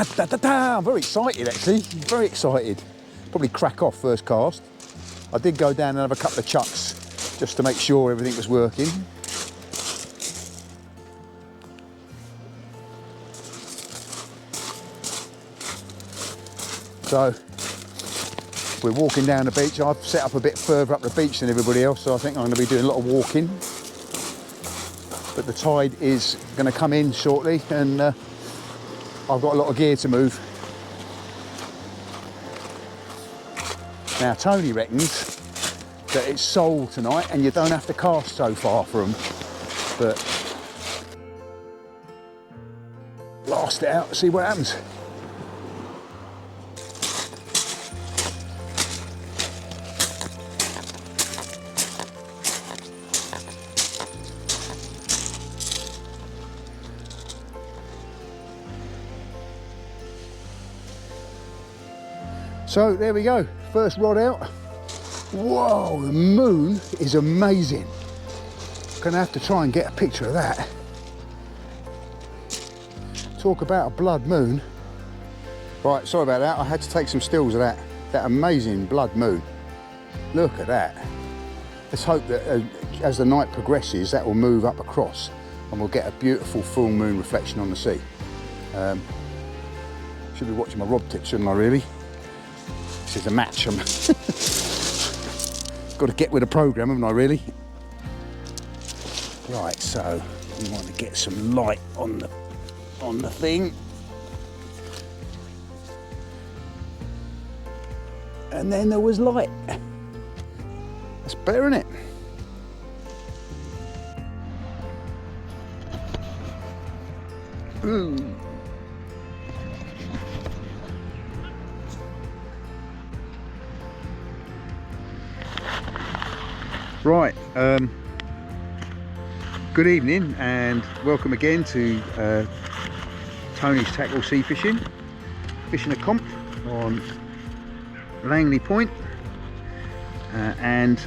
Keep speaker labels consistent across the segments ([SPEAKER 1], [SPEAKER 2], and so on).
[SPEAKER 1] Da-da-da-da-da. I'm very excited actually, very excited. Probably crack off first cast. I did go down and have a couple of chucks just to make sure everything was working. So we're walking down the beach. I've set up a bit further up the beach than everybody else, so I think I'm going to be doing a lot of walking. But the tide is going to come in shortly, and I've got a lot of gear to move. Now Tony reckons that it's sold tonight and you don't have to cast so far from, but blast it out and see what happens. So there we go, first rod out. Whoa, the moon is amazing. Gonna have to try and get a picture of that. Talk about a blood moon. Right, sorry about that, I had to take some stills of that amazing blood moon. Look at that. Let's hope that as the night progresses, that will move up across and we'll get a beautiful full moon reflection on the sea. Should be watching my rod tip, shouldn't I really? This is a match. I'm got to get with the program, haven't I really? Right, so we want to get some light on the thing. And then there was light. That's better, isn't it? Ooh. Right, good evening and welcome again to Tony's Tackle Sea Fishing. Fishing a comp on Langley Point, and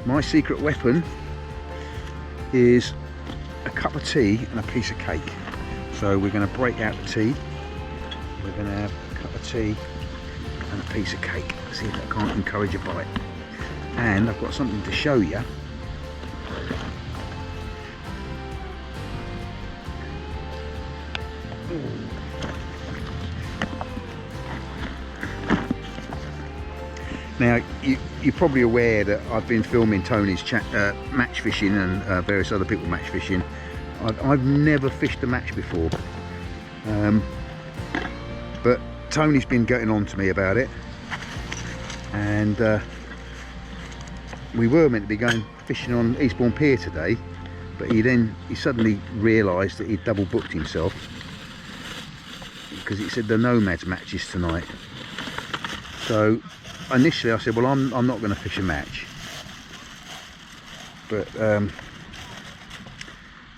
[SPEAKER 1] my secret weapon is a cup of tea and a piece of cake. So we're going to break out the tea, we're going to have a cup of tea and a piece of cake. See if I can't encourage a bite. And I've got something to show you. Now, you're probably aware that I've been filming Tony's match fishing and various other people match fishing. I've never fished a match before, but Tony's been getting on to me about it, and we were meant to be going fishing on Eastbourne Pier today, but he suddenly realised that he'd double booked himself, because he said the Nomads match is tonight. So initially I said, well, I'm not going to fish a match, but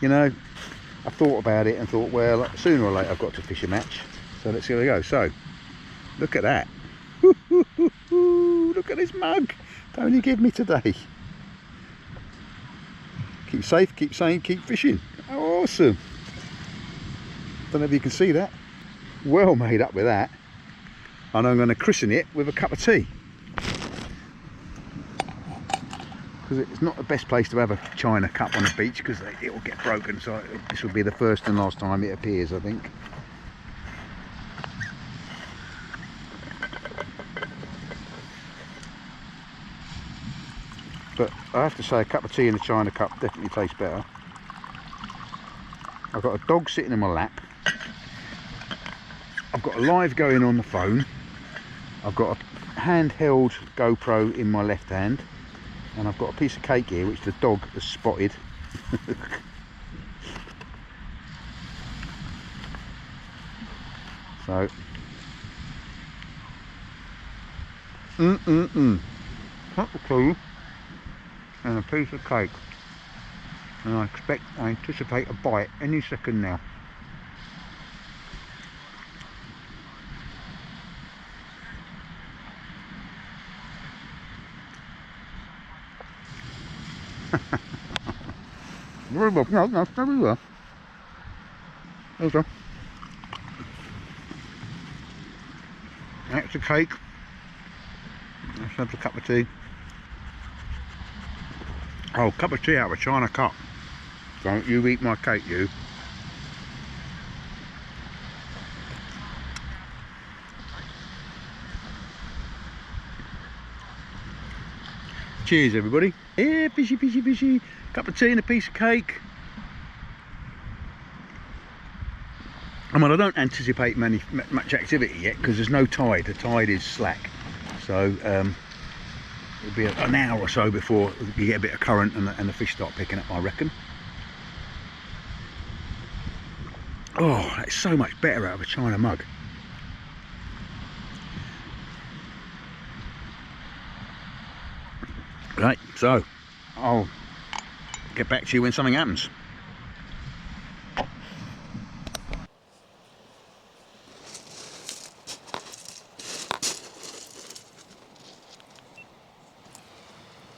[SPEAKER 1] you know, I thought about it and thought, well, sooner or later I've got to fish a match, so let's see how we go. So look at that. Look at this mug Tony gave me today. Keep safe, keep sane, keep fishing. How awesome. Don't know if you can see that. Well made up with that. And I'm going to christen it with a cup of tea, because it's not the best place to have a china cup on the beach, because it will get broken. So this will be the first and last time it appears, I think. But I have to say, a cup of tea in a china cup definitely tastes better. I've got a dog sitting in my lap. I've got a live going on the phone. I've got a handheld GoPro in my left hand. And I've got a piece of cake here, which the dog has spotted. So. Cup of tea and a piece of cake, and I anticipate a bite any second now. Very well. No, very well. There we go. of cake. Let's have a cup of tea. Oh, cup of tea out of a china cup. Don't you eat my cake, you. Cheers, everybody. Yeah, fishy. Cup of tea and a piece of cake. I mean, I don't anticipate much activity yet because there's no tide. The tide is slack. So it'll be an hour or so before you get a bit of current and the fish start picking up, I reckon. Oh, that's so much better out of a china mug. Right, so I'll get back to you when something happens.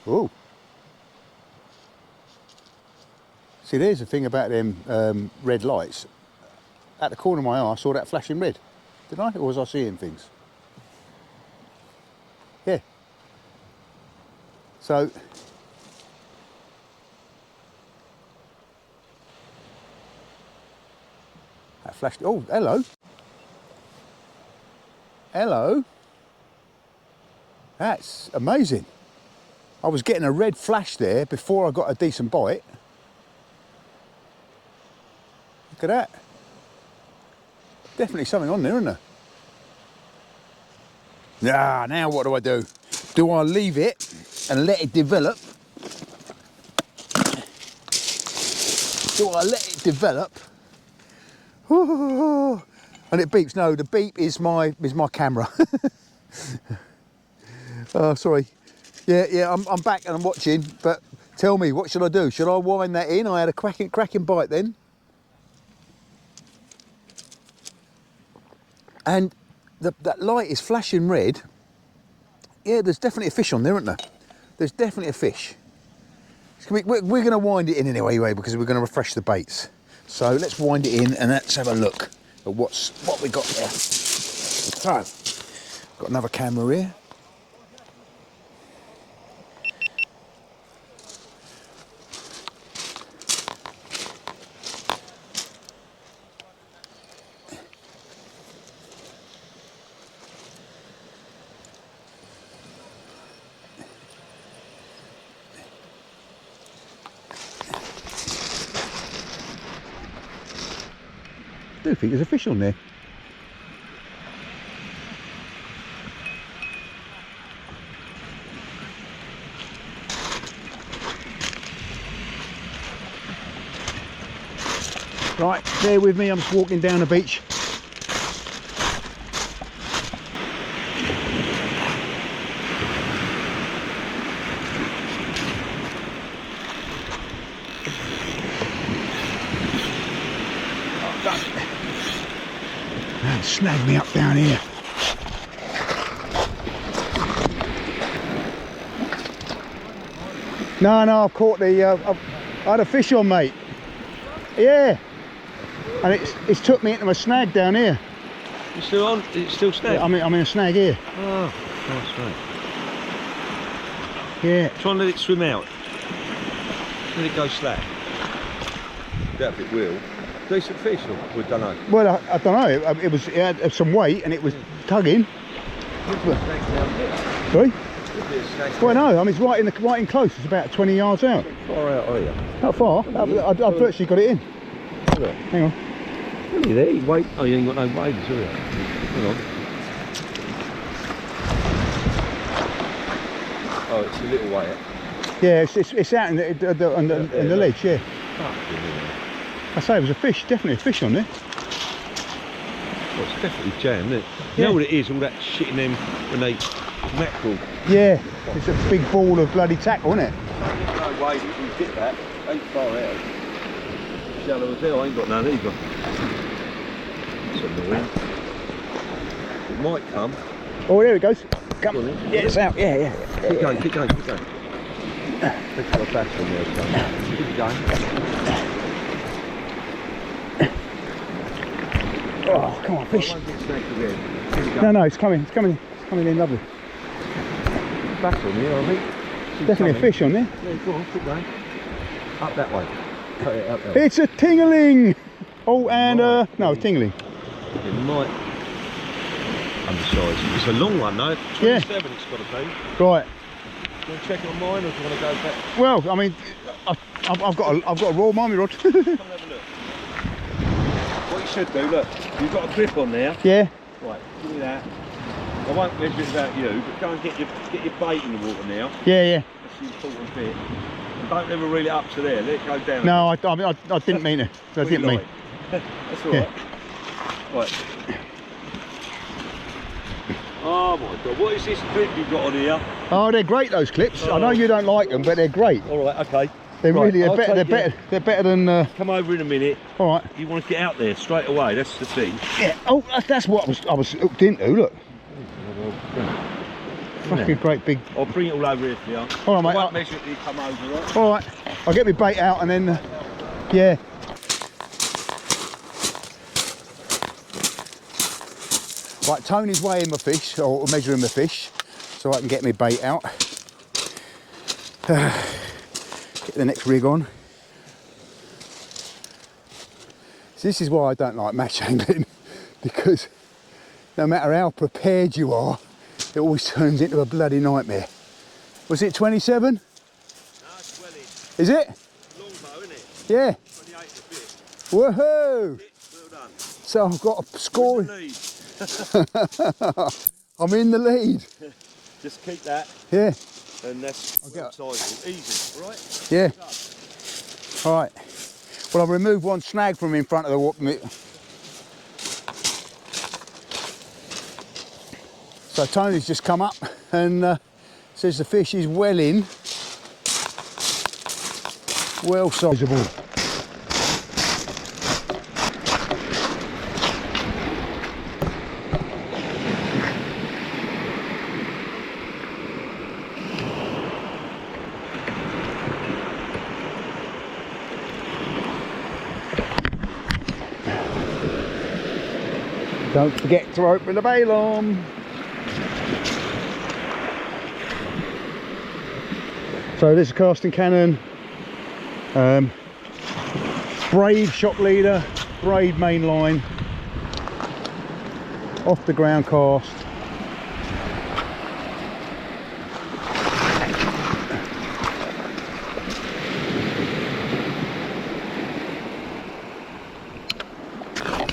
[SPEAKER 1] Oh, see, there's the thing about them red lights. At the corner of my eye, I saw that flashing red. Did I? Or was I seeing things? Yeah. So, that flashed. Oh, hello. Hello. That's amazing. I was getting a red flash there before I got a decent bite. Look at that. Definitely something on there, isn't there? Ah, now what do? Do I leave it and let it develop? Do I let it develop? And it beeps. No, the beep is my camera. Oh, sorry. Yeah, I'm back and I'm watching, but tell me, what should I do? Should I wind that in? I had a cracking bite then. And that light is flashing red. Yeah, there's definitely a fish on there, isn't there? There's definitely a fish. We're going to wind it in anyway, because we're going to refresh the baits. So let's wind it in and let's have a look at what we got there. So, got another camera here. I do think there's a fish on there. Right, bear with me, I'm just walking down the beach. Man, snagged me up down here. No, I've caught the, I had a fish on, mate. Yeah. And it's took me into a snag down here.
[SPEAKER 2] You still on? It's still snag?
[SPEAKER 1] Yeah, I'm in a snag here.
[SPEAKER 2] Oh, nice, right.
[SPEAKER 1] Yeah.
[SPEAKER 2] Try and let it swim out. Let it go slack. Doubt it will. Decent fish, or we don't know?
[SPEAKER 1] Well, I don't know. It had some weight and it was tugging. Sorry? Well, no, I mean, it's right in close. It's about 20 yards out.
[SPEAKER 2] Far out, are you?
[SPEAKER 1] Not far. I've virtually got it in. Hang on.
[SPEAKER 2] Really there? You wait. Oh, you ain't got no waves, have you? Hang on. Oh, it's a little way out.
[SPEAKER 1] Yeah, it's out in the ledge, yeah. I say it was a fish, definitely a fish on there.
[SPEAKER 2] Well, it's definitely jam, isn't it? You know what it is, all that shit in them when they mackerel.
[SPEAKER 1] Yeah, it's a big ball of bloody tackle, isn't it?
[SPEAKER 2] No way you can get that. Ain't far out. Shallow as hell, I ain't got none either. That's annoying. It might come.
[SPEAKER 1] Oh, there it goes. Come on.
[SPEAKER 2] On,
[SPEAKER 1] Yeah, it's out. Yeah.
[SPEAKER 2] Keep going. Let's got a bass on there, so keep going.
[SPEAKER 1] Oh, come on, fish.
[SPEAKER 2] I won't get snagged again.
[SPEAKER 1] No, it's coming. I mean, they're lovely.
[SPEAKER 2] Back on here, I think. She's
[SPEAKER 1] Definitely
[SPEAKER 2] coming.
[SPEAKER 1] a fish on there.
[SPEAKER 2] Yeah, go on, keep going. Up that way. Cut it up there.
[SPEAKER 1] It's a tingling! Oh, and no, tingling.
[SPEAKER 2] It might undersized. It's a long one though. 27
[SPEAKER 1] Yeah.
[SPEAKER 2] It's got to be.
[SPEAKER 1] Right.
[SPEAKER 2] Do you want to check on mine or do you want to go back?
[SPEAKER 1] Well, I mean, I've got a raw marmy rod.
[SPEAKER 2] Come and have a look. What you should do, look, you've got a grip on there.
[SPEAKER 1] Yeah.
[SPEAKER 2] Right, give me that. I won't measure it about you, but go and get your bait in the water now.
[SPEAKER 1] Yeah, yeah.
[SPEAKER 2] That's the important bit. And don't ever reel it up to there. Let it go down.
[SPEAKER 1] No, I didn't mean it. I didn't mean.
[SPEAKER 2] That's all right. Right. Oh my God! What is this clip you've got on here?
[SPEAKER 1] Oh, they're great, those clips. I know you don't like them, but they're great.
[SPEAKER 2] All right. Okay.
[SPEAKER 1] They're
[SPEAKER 2] Right,
[SPEAKER 1] really
[SPEAKER 2] I'll
[SPEAKER 1] better.
[SPEAKER 2] take
[SPEAKER 1] They're better than.
[SPEAKER 2] Come over in a minute.
[SPEAKER 1] All right.
[SPEAKER 2] You want to get out there straight away. That's the thing.
[SPEAKER 1] Yeah. Oh, that's what I was hooked into. Look. Fucking great big.
[SPEAKER 2] I'll bring it all over here for you.
[SPEAKER 1] All right, mate.
[SPEAKER 2] I won't measure it till you come over, right?
[SPEAKER 1] All right. I'll get my bait out and then. Yeah. Right, Tony's weighing my fish, or measuring my fish, so I can get my bait out. Get the next rig on. So this is why I don't like match angling, because no matter how prepared you are, it always turns into a bloody nightmare. Was it 27?
[SPEAKER 2] No, it's well in.
[SPEAKER 1] Is it?
[SPEAKER 2] Longbow, isn't it?
[SPEAKER 1] Yeah.
[SPEAKER 2] 28 to 5.
[SPEAKER 1] Woohoo!
[SPEAKER 2] Well done.
[SPEAKER 1] So I've got a score.
[SPEAKER 2] Lead.
[SPEAKER 1] I'm in the lead.
[SPEAKER 2] Just keep that,
[SPEAKER 1] Yeah.
[SPEAKER 2] and that's
[SPEAKER 1] I'll get
[SPEAKER 2] sizable. Easy, all right?
[SPEAKER 1] Yeah. All right. Well, I've removed one snag from in front of the water. So Tony's just come up and says the fish is well in, well sizable. Don't forget to open the bail on. So this is casting cannon, braid shock leader, braid main line, off the ground cast.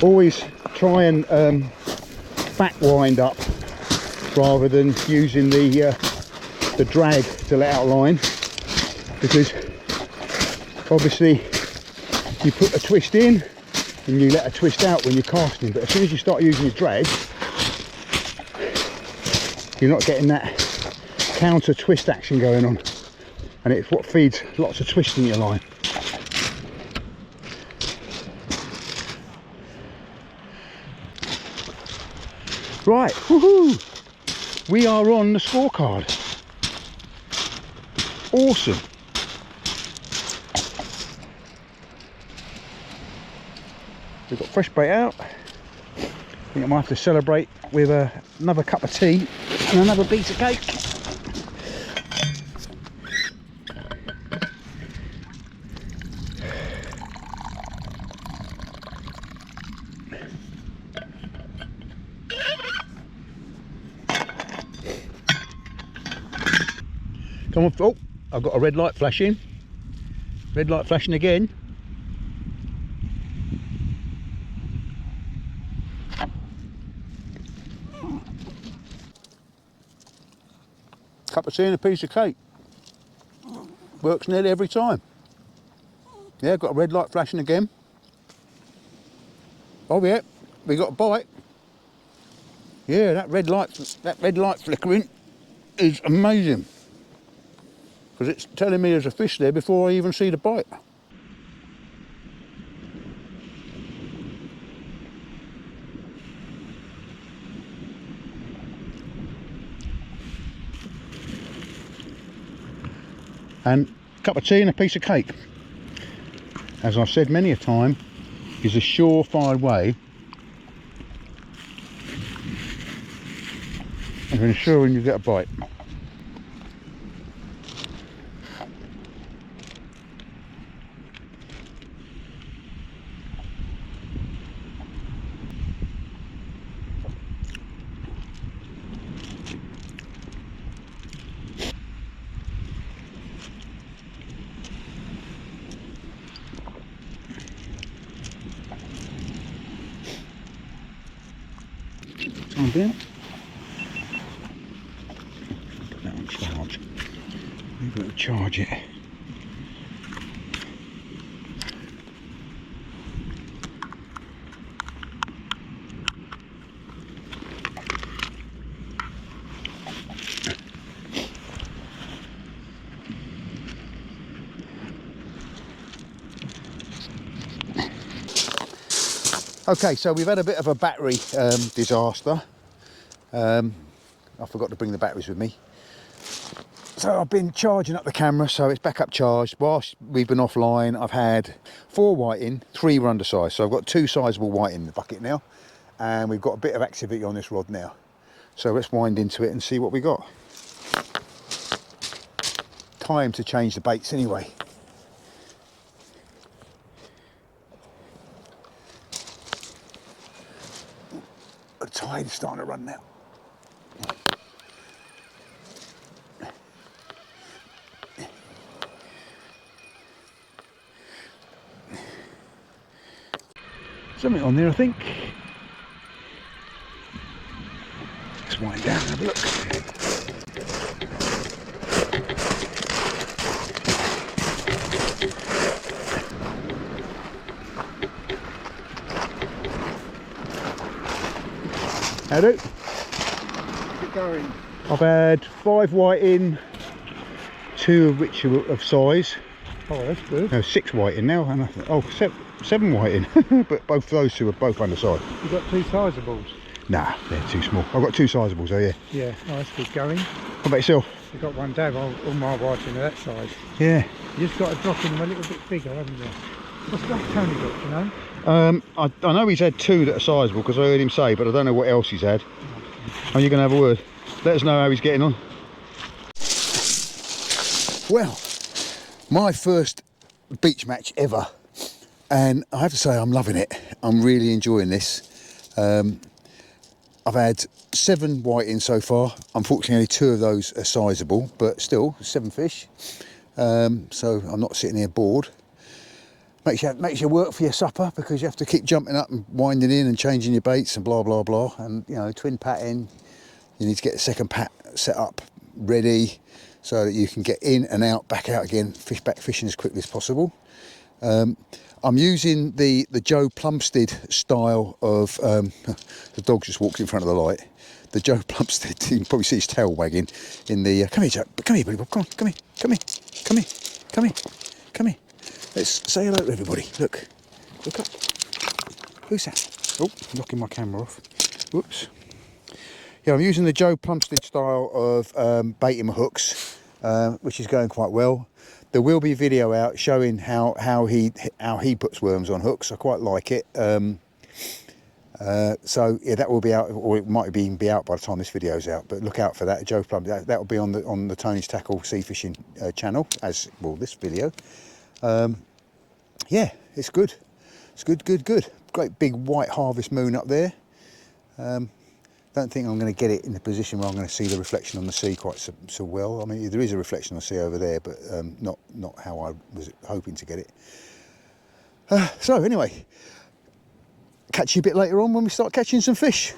[SPEAKER 1] Always try and back wind up rather than using the drag to let out line, because obviously you put a twist in and you let a twist out when you're casting, but as soon as you start using your drag, you're not getting that counter twist action going on, and it's what feeds lots of twist in your line. Right, woohoo! We are on the scorecard. Awesome. We've got fresh bait out. I think I might have to celebrate with another cup of tea and another piece of cake. Come on, oh, I've got a red light flashing. Red light flashing again. Cup of tea and a piece of cake. Works nearly every time. Yeah, got a red light flashing again. Oh yeah, we got a bite. Yeah, that red light flickering is amazing, because it's telling me there's a fish there before I even see the bite. And a cup of tea and a piece of cake, as I've said many a time, is a surefire way of ensuring you get a bite. Time being. Put that on charge. We've got to charge it. Okay, so we've had a bit of a battery disaster. I forgot to bring the batteries with me. So I've been charging up the camera, so it's back up charged. Whilst we've been offline, I've had 4 whiting, 3 were undersized. So I've got 2 sizable white in the bucket now, and we've got a bit of activity on this rod now. So let's wind into it and see what we got. Time to change the baits anyway. The tide's starting to run now. Something on there, I think. Let's wind down and have a look. How do?
[SPEAKER 3] How's it going?
[SPEAKER 1] I've had 5 white in, 2 of which are of size.
[SPEAKER 3] Oh, that's good.
[SPEAKER 1] No, 6 white in now, and 7 white in. But both those 2 are both undersized.
[SPEAKER 3] You've got 2 sizables?
[SPEAKER 1] Nah, they're too small. I've got 2 sizables though, yeah.
[SPEAKER 3] Yeah, oh, that's good going.
[SPEAKER 1] What about yourself?
[SPEAKER 3] You've got one dab, all my whiting are that size.
[SPEAKER 1] Yeah.
[SPEAKER 3] You just got to drop them a little bit bigger, haven't you? What's that Tony got, you know?
[SPEAKER 1] I know he's had 2 that are sizeable because I heard him say, but I don't know what else he's had. Are you going to have a word? Let us know how he's getting on. Well, my first beach match ever, and I have to say I'm loving it. I'm really enjoying this. I've had 7 white in so far. Unfortunately only 2 of those are sizeable, but still 7 fish. So I'm not sitting here bored. Makes you work for your supper because you have to keep jumping up and winding in and changing your baits and blah blah blah, and you know, twin patting, you need to get the second pat set up ready so that you can get in and out, back out again, fish back fishing as quickly as possible. I'm using the Joe Plumstead style of the dog just walked in front of the light. The Joe Plumstead, you can probably see his tail wagging in the come here Joe, come here buddy Bob, come on, come here, come here, come here, come here, come here. Let's say hello to everybody. Look up. Who's that? Oh, knocking my camera off. Whoops. Yeah, I'm using the Joe Plumstead style of baiting my hooks, which is going quite well. There will be a video out showing how he puts worms on hooks. I quite like it. So yeah, that will be out, or it might even be out by the time this video's out. But look out for that, Joe Plumstead. That will be on the Tony's Tackle Sea Fishing channel, as will this video. Yeah, it's good. It's good. Great big white harvest moon up there. Don't think I'm going to get it in the position where I'm going to see the reflection on the sea quite so well. I mean, there is a reflection on the sea over there, but not how I was hoping to get it. So anyway, catch you a bit later on when we start catching some fish.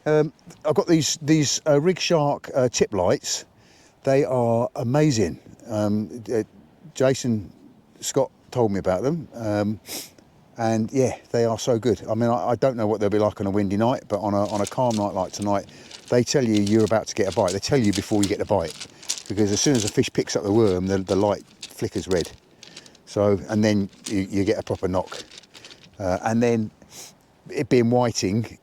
[SPEAKER 1] I've got these Rig Shark tip lights. They are amazing. Jason Scott told me about them, and yeah, they are so good. I mean, I don't know what they'll be like on a windy night, but on a calm night like tonight, they tell you you're about to get a bite. They tell you before you get the bite, because as soon as the fish picks up the worm, the light flickers red. So, and then you get a proper knock, and then it being whiting,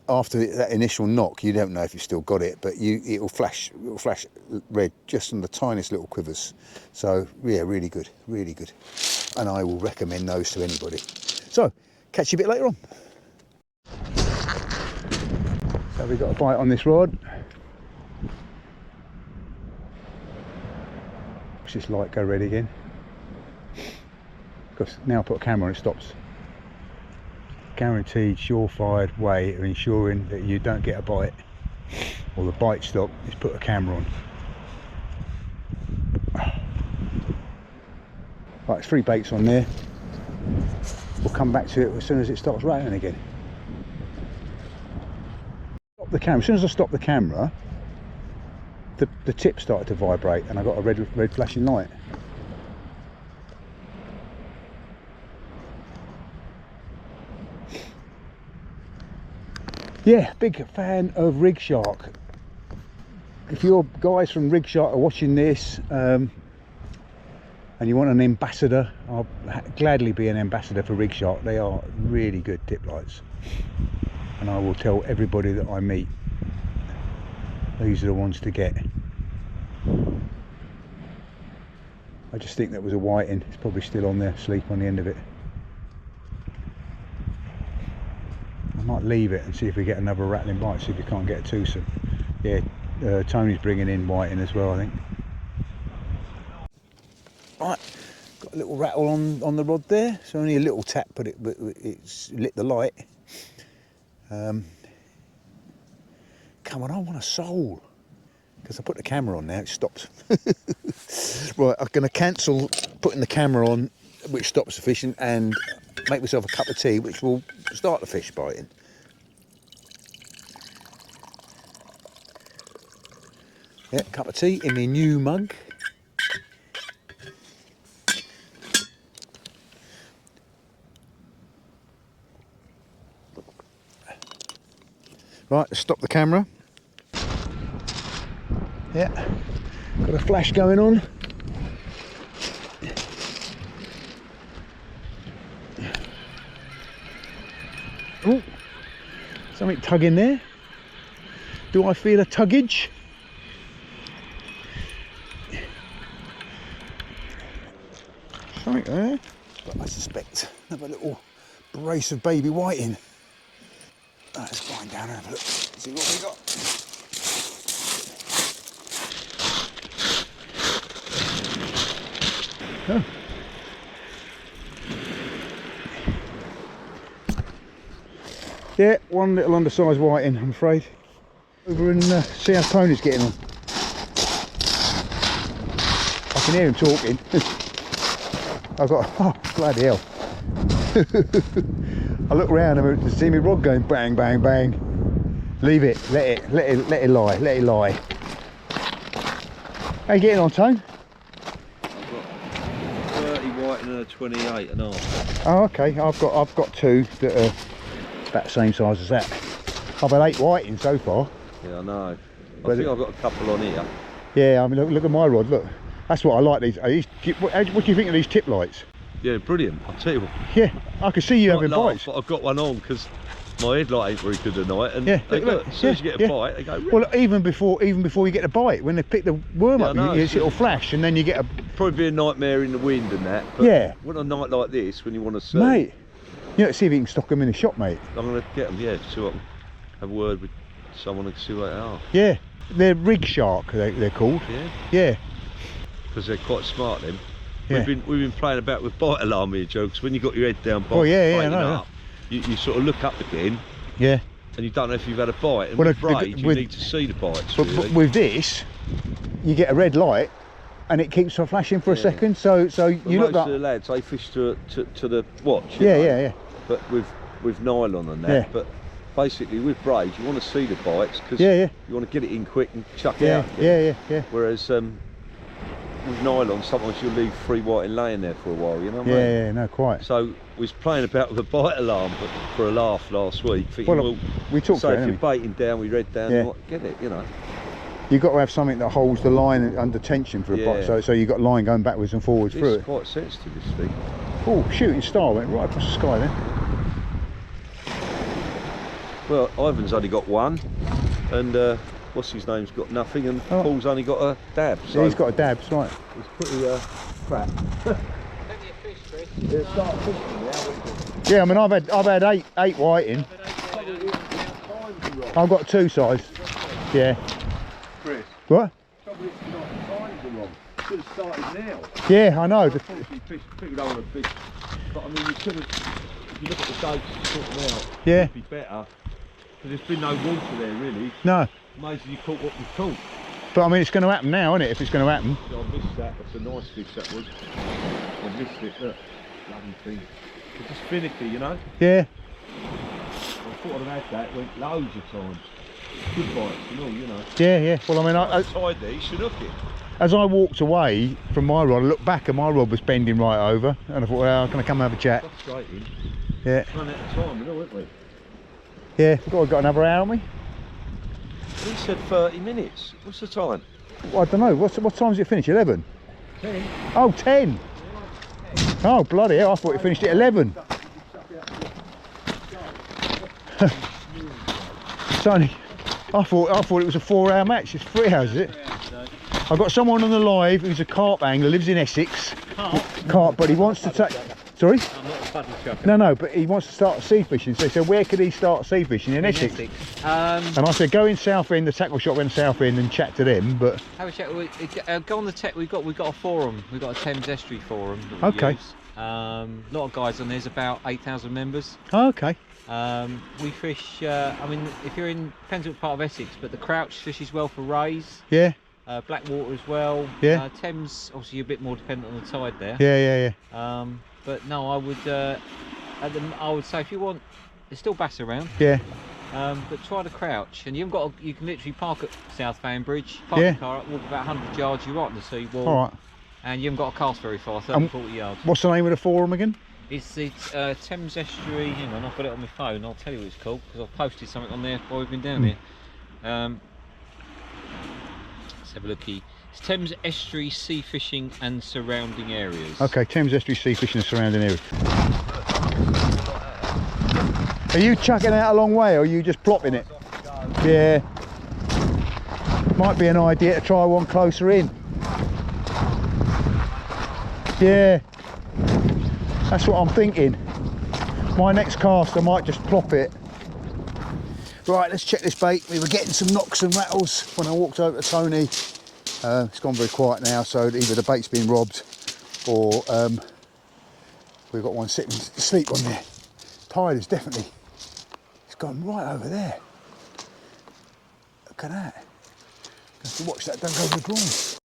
[SPEAKER 1] after that initial knock, you don't know if you've still got it, but it'll flash red just on the tiniest little quivers. So yeah, really good, and I will recommend those to anybody. So catch you a bit later on. So we've got a bite on this rod. Watch this light go red again. Because now I put a camera on, it stops. Guaranteed, surefire way of ensuring that you don't get a bite or the bite stop is put a camera on. Right, it's 3 baits on there. We'll come back to it as soon as it starts rattling again. Stop the camera. As soon as I stop the camera, the tip started to vibrate and I got a red flashing light. Yeah, big fan of Rig Shark. If your guys from Rig Shark are watching this and you want an ambassador, I'll gladly be an ambassador for Rig Shark. They are really good tip lights, and I will tell everybody that I meet these are the ones to get. I just think that was a whiting. It's probably still on there, asleep on the end of it. I might leave it and see if we get another rattling bite, see if we can't get a twosome. Yeah, Tony's bringing in whiting as well, I think. Right, got a little rattle on the rod there. It's only a little tap, but it's lit the light. Come on, I want a soul. Because I put the camera on now, it stops. Right, I'm going to cancel putting the camera on, which stops the fishing, and make myself a cup of tea, which will start the fish biting. Yeah, cup of tea in my new mug. Right, let's stop the camera. Yeah, got a flash going on. Oh, something tugging there. Do I feel a tuggage? Something there. But I suspect another little brace of baby whiting. Let's find down and have a look. See what we got. Oh. Yeah, one little undersized whiting, I'm afraid. Over and see how Tony's getting on. I can hear him talking. I've got, oh bloody hell. I look round and see my rod going bang, bang, bang. Leave it, let it lie, let it lie. How you getting on, Tone?
[SPEAKER 2] I've got 30 white and a 28 and a half.
[SPEAKER 1] Oh, okay. I've got 2 that are about the same size as that. I've had 8 whiting so far.
[SPEAKER 2] Yeah, I know. I think I've got a couple on here.
[SPEAKER 1] Yeah, I mean, look at my rod. Look, that's what I like. These. What do you think of these tip lights?
[SPEAKER 2] Yeah, brilliant. I'll tell you what.
[SPEAKER 1] Yeah, I can see you having bites.
[SPEAKER 2] But I've got one on because my headlight ain't very good tonight, and
[SPEAKER 1] yeah,
[SPEAKER 2] look, as soon as you get a bite, they go red.
[SPEAKER 1] Well, even before you get a bite, when they pick the worm up, you see it'll flash, and then you get a.
[SPEAKER 2] Probably be a nightmare in the wind and that. But
[SPEAKER 1] yeah.
[SPEAKER 2] When a night like this, when you want to see,
[SPEAKER 1] mate, you know, see if you can stock them in the shop, mate.
[SPEAKER 2] I'm gonna get them. Yeah, so I can have a word with someone and see what they are.
[SPEAKER 1] Yeah, they're Rig Shark. They're called.
[SPEAKER 2] Yeah.
[SPEAKER 1] Yeah.
[SPEAKER 2] Because they're quite smart, then.
[SPEAKER 1] Yeah.
[SPEAKER 2] We've been playing about with bite alarm here, Joe, because when you got your head down,
[SPEAKER 1] oh yeah, I know,
[SPEAKER 2] up, you sort of look up again.
[SPEAKER 1] Yeah.
[SPEAKER 2] And you don't know if you've had a bite. And with braid, you need to see the bites.
[SPEAKER 1] But with this, you get a red light, and it keeps on flashing for a second. So you look
[SPEAKER 2] most of the lads, they fish to the watch.
[SPEAKER 1] Yeah,
[SPEAKER 2] know?
[SPEAKER 1] yeah.
[SPEAKER 2] But with nylon and that.
[SPEAKER 1] Yeah.
[SPEAKER 2] But basically with braid, you want to see the bites because
[SPEAKER 1] you
[SPEAKER 2] want to get it in quick and chuck it out.
[SPEAKER 1] Yeah.
[SPEAKER 2] Whereas with nylon, sometimes you'll leave 3 whiting laying there for a while, you know what I mean?
[SPEAKER 1] Yeah, no, quite.
[SPEAKER 2] So we was playing about with a bite alarm for a laugh last week, thinking, well,
[SPEAKER 1] we talked
[SPEAKER 2] so
[SPEAKER 1] about
[SPEAKER 2] if you're baiting down, we read down, get it, you know.
[SPEAKER 1] You've got to have something that holds the line under tension for a bite, so you've got line going backwards and forwards through it.
[SPEAKER 2] It's quite sensitive, this thing.
[SPEAKER 1] Oh, shooting star went right across the sky then.
[SPEAKER 2] Well, Ivan's only got 1, and what's his name's got nothing, and Paul's only got a dab. So
[SPEAKER 1] yeah, he's got a dab, that's right.
[SPEAKER 2] It's pretty crap.
[SPEAKER 3] Plenty of fish, Chris.
[SPEAKER 2] It'll start fishing now.
[SPEAKER 1] Yeah, I mean I've had eight whiting. I've got 2 size. Yeah.
[SPEAKER 2] Chris.
[SPEAKER 1] What?
[SPEAKER 2] Trouble is, the times are wrong. should have started now.
[SPEAKER 1] Yeah, I know.
[SPEAKER 2] Obviously, people don't want to fish. But I mean, you could have, if you look at the dates and sort them out,
[SPEAKER 1] Yeah.
[SPEAKER 2] it'd be better. Because there's been no water there, really.
[SPEAKER 1] No.
[SPEAKER 2] Amazing you caught what you caught.
[SPEAKER 1] But I mean, it's going to happen now, isn't it? If it's going to happen.
[SPEAKER 2] I missed that. That's a nice fish, that was. I missed it. Look. Bloody thing. It's just finicky, you know?
[SPEAKER 1] Yeah.
[SPEAKER 2] I thought I'd have had that. It went loads of times. Good bites and all, you know.
[SPEAKER 1] Yeah, yeah. Well, I mean,
[SPEAKER 2] Tied there, you should hook it.
[SPEAKER 1] as I walked away from my rod, I looked back and my rod was bending right over. And I thought, well, can I come and have a chat?
[SPEAKER 2] Frustrating.
[SPEAKER 1] Yeah.
[SPEAKER 2] Run out of time, you know, haven't we?
[SPEAKER 1] Yeah, we've got another hour, haven't we?
[SPEAKER 2] He said 30 minutes. What's the time?
[SPEAKER 1] Well, I don't know. What time does it finish? 11?
[SPEAKER 2] 10.
[SPEAKER 1] Oh, 10. Oh, bloody hell. I thought it finished at 11. It's only... I thought it was a 4-hour match. It's 3 hours, is it? I've got someone on the live who's a carp angler, lives in Essex. Carp, but he wants to take... Sorry?
[SPEAKER 4] I'm not a puddle chucker.
[SPEAKER 1] No, but he wants to start sea fishing. So he said, where could he start sea fishing? In Essex. And I said, go in Southend, the tackle shop in Southend, and chat to them. But
[SPEAKER 4] have a chat. Go on the tech. We've got a forum. We've got a Thames Estuary forum. That we
[SPEAKER 1] Okay.
[SPEAKER 4] use. A lot of guys on there's about 8,000 members.
[SPEAKER 1] oh, okay.
[SPEAKER 4] We fish. I mean, if you're in, depends what part of Essex, but the Crouch fishes well for rays.
[SPEAKER 1] Yeah.
[SPEAKER 4] Blackwater as well.
[SPEAKER 1] Yeah.
[SPEAKER 4] Thames, obviously, you're a bit more dependent on the tide there.
[SPEAKER 1] Yeah.
[SPEAKER 4] But no, I would say if you want, there's still bass around.
[SPEAKER 1] Yeah.
[SPEAKER 4] But try the Crouch, and you can literally park at South Van Bridge, park the car up, walk about 100 yards, you're right on the sea wall.
[SPEAKER 1] All right.
[SPEAKER 4] And you haven't got to cast very far, 30, 40 yards.
[SPEAKER 1] What's the name of the forum again?
[SPEAKER 4] It's Thames Estuary. Hang on, I've got it on my phone. I'll tell you what it's called because I've posted something on there while we've been down here. Let's have a looky. It's Thames Estuary Sea Fishing and Surrounding Areas.
[SPEAKER 1] Okay, Thames Estuary Sea Fishing and Surrounding Areas. Are you chucking out a long way or are you just plopping it? Yeah. Might be an idea to try one closer in. Yeah. That's what I'm thinking. My next cast I might just plop it. Right, let's check this bait. We were getting some knocks and rattles when I walked over to Tony. It's gone very quiet now, so either the bait's been robbed or we've got one sitting asleep on there. Tide is definitely, it's gone right over there. Look at that. Have to watch that, don't go over the ground.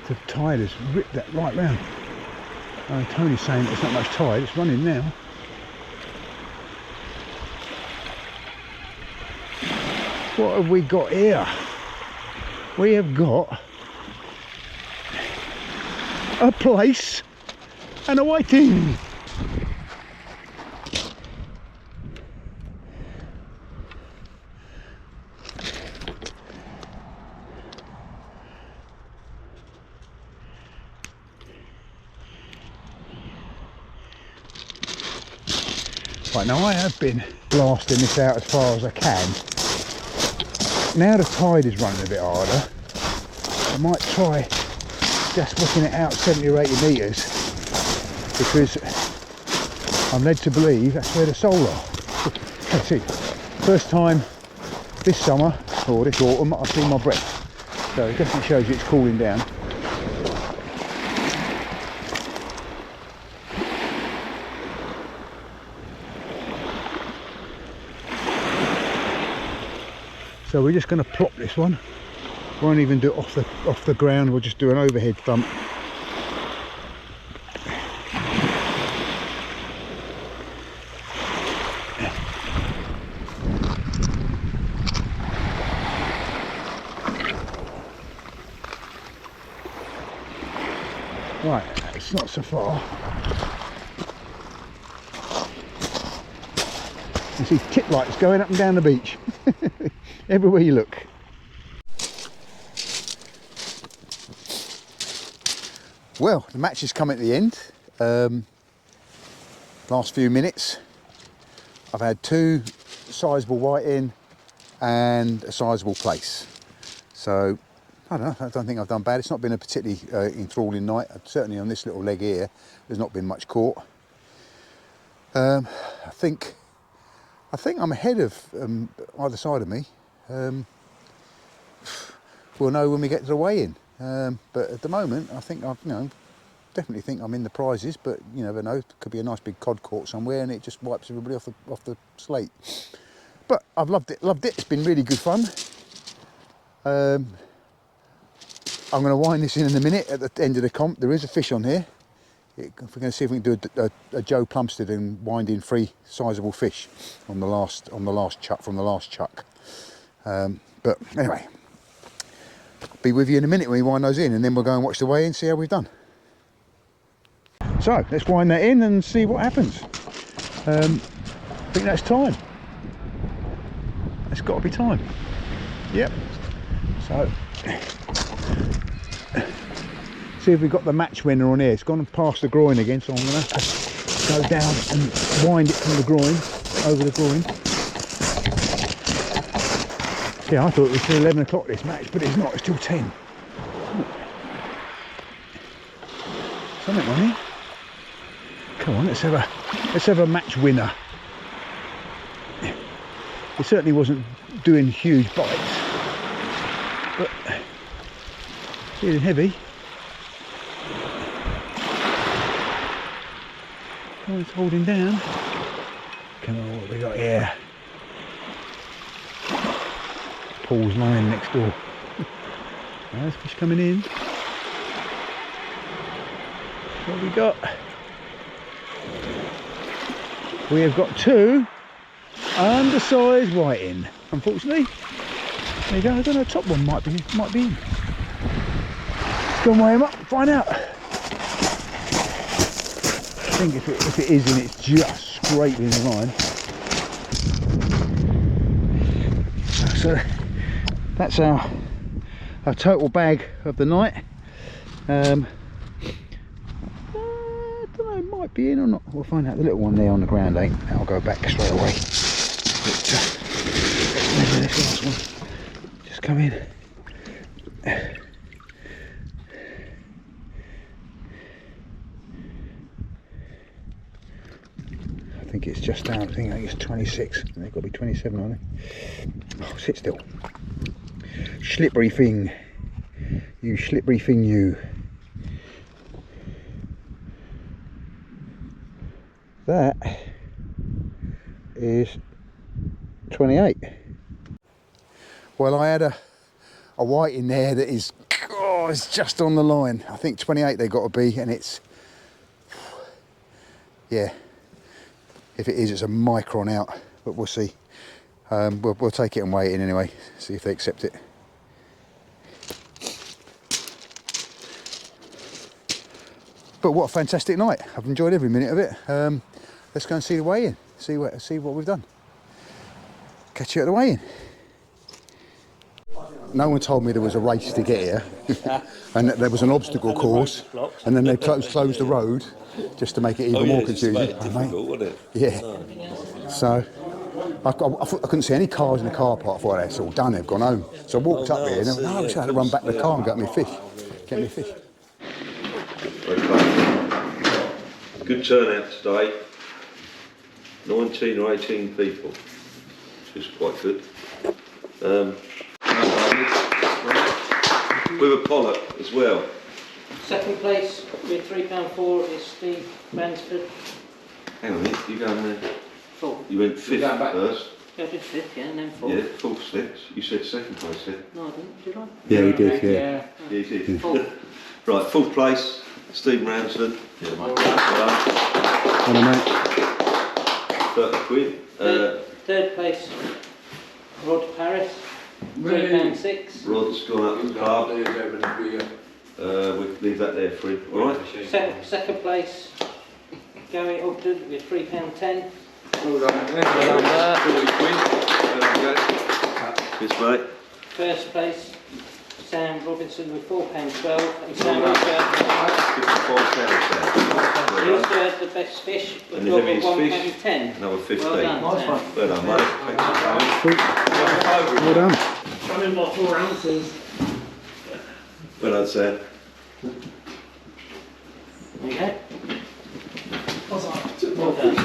[SPEAKER 1] The tide has ripped that right round. Tony's saying there's not much tide, it's running now. What have we got here? We have got a place and a whiting. Right, now I have been blasting this out as far as I can. Now the tide is running a bit harder, I might try just whipping it out 70 or 80 metres because I'm led to believe that's where the sole are. Let's see, first time this summer or this autumn I've seen my breath, so it definitely shows you it's cooling down. So we're just going to plop this one. Won't even do it off the ground. We'll just do an overhead thump. Right, it's not so far. You see tip lights going up and down the beach. Everywhere you look. Well, the match has come at the end. Last few minutes. I've had 2 sizeable whiting and a sizeable place. So, I don't know, I don't think I've done bad. It's not been a particularly enthralling night. Certainly on this little leg here, there's not been much caught. I think I'm ahead of either side of me. We'll know when we get to the weigh-in. But at the moment, I think definitely think I'm in the prizes. But you never know. Could be a nice big cod caught somewhere, and it just wipes everybody off the slate. But I've loved it. It's been really good fun. I'm going to wind this in a minute. At the end of the comp, there is a fish on here. We're going to see if we can do a Joe Plumstead and wind in 3 sizable fish on the last chuck from the last chuck. But anyway, be with you in a minute when we wind those in, and then we'll go and watch the weigh and see how we've done. So let's wind that in and see what happens. I think that's time. It's got to be time. Yep. So. See if we've got the match winner on here. It's gone past the groin again, so I'm going to have to go down and wind it from the groin, over the groin. Yeah, I thought it was till 11 o'clock this match, but it's not, it's till 10. Something on here. Come on, let's have a match winner. It certainly wasn't doing huge bites, but feeling heavy. Oh, it's holding down. Come on, what have we got here? Paul's lying next door. There's fish coming in. What have we got? We have got 2 undersized whiting. Unfortunately, there you go. I don't know. The top one might be in. Let's go and weigh them up and find out. I think if it is in, it's just scraping the line. So that's our total bag of the night. I don't know, it might be in or not. We'll find out. The little one there on the ground ain't. I'll go back straight away. But, maybe this last one just come in. I think it's just down. I think it's 26. They've got to be 27 on it. Oh, sit still. Slippery thing. You slippery thing, you. That is 28. Well, I had a white in there that is, oh, it's just on the line. I think 28 they got to be, and it's, yeah. If it is, it's a micron out, but we'll see. We'll take it and weigh it in anyway, see if they accept it. But what a fantastic night. I've enjoyed every minute of it. Let's go and see the weigh-in, see what we've done. Catch you at the weigh-in. No one told me there was a race to get here, and that there was an obstacle course, and then they closed the road just to make it even more confusing.
[SPEAKER 2] Difficult, wasn't it?
[SPEAKER 1] Yeah. So I couldn't see any cars in the car park. Before it's all done. They've gone home. So I walked up here, and I just had to run back to the car and get me fish.
[SPEAKER 2] Good turnout today. 19 or 18 people, which is quite good. With a pollock as well.
[SPEAKER 5] Second place with £3.4 is Steve Ransford.
[SPEAKER 2] Hang on a minute, you going there?
[SPEAKER 5] 4.
[SPEAKER 2] You went 5th first.
[SPEAKER 5] Yeah, I did 5th, yeah, and then 4.
[SPEAKER 2] Yeah, 4th, 6th. You said second place then.
[SPEAKER 5] No, I didn't, did I?
[SPEAKER 1] Yeah, you did, yeah.
[SPEAKER 2] Yeah, you did.
[SPEAKER 5] 4th.
[SPEAKER 2] Right, 4th place, Steve Ransford. Yeah. Well
[SPEAKER 1] Hello, mate.
[SPEAKER 2] 30 quid.
[SPEAKER 5] Third place, Rod Paris, £3.6.
[SPEAKER 2] Rod's gone up to the club. We'll leave that there for him. Alright?
[SPEAKER 5] Second place, Gary Ogden with £3.10.
[SPEAKER 2] Cheers, mate.
[SPEAKER 5] First place, Sam Robinson with £4.12. And Sam also had the best fish, but
[SPEAKER 2] And the
[SPEAKER 5] got
[SPEAKER 2] heaviest fish?
[SPEAKER 5] £1.10.
[SPEAKER 2] Another 15.
[SPEAKER 5] Well done, Sam.
[SPEAKER 2] Well done, mate. Thanks for
[SPEAKER 1] Well done.
[SPEAKER 5] Coming by 4 ounces.
[SPEAKER 2] Well done, Sam.
[SPEAKER 5] There you go. Well done.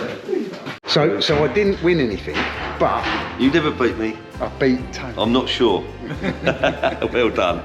[SPEAKER 1] So I didn't win anything, but
[SPEAKER 2] You never beat me.
[SPEAKER 1] I beat Tony.
[SPEAKER 2] I'm not sure. Well done.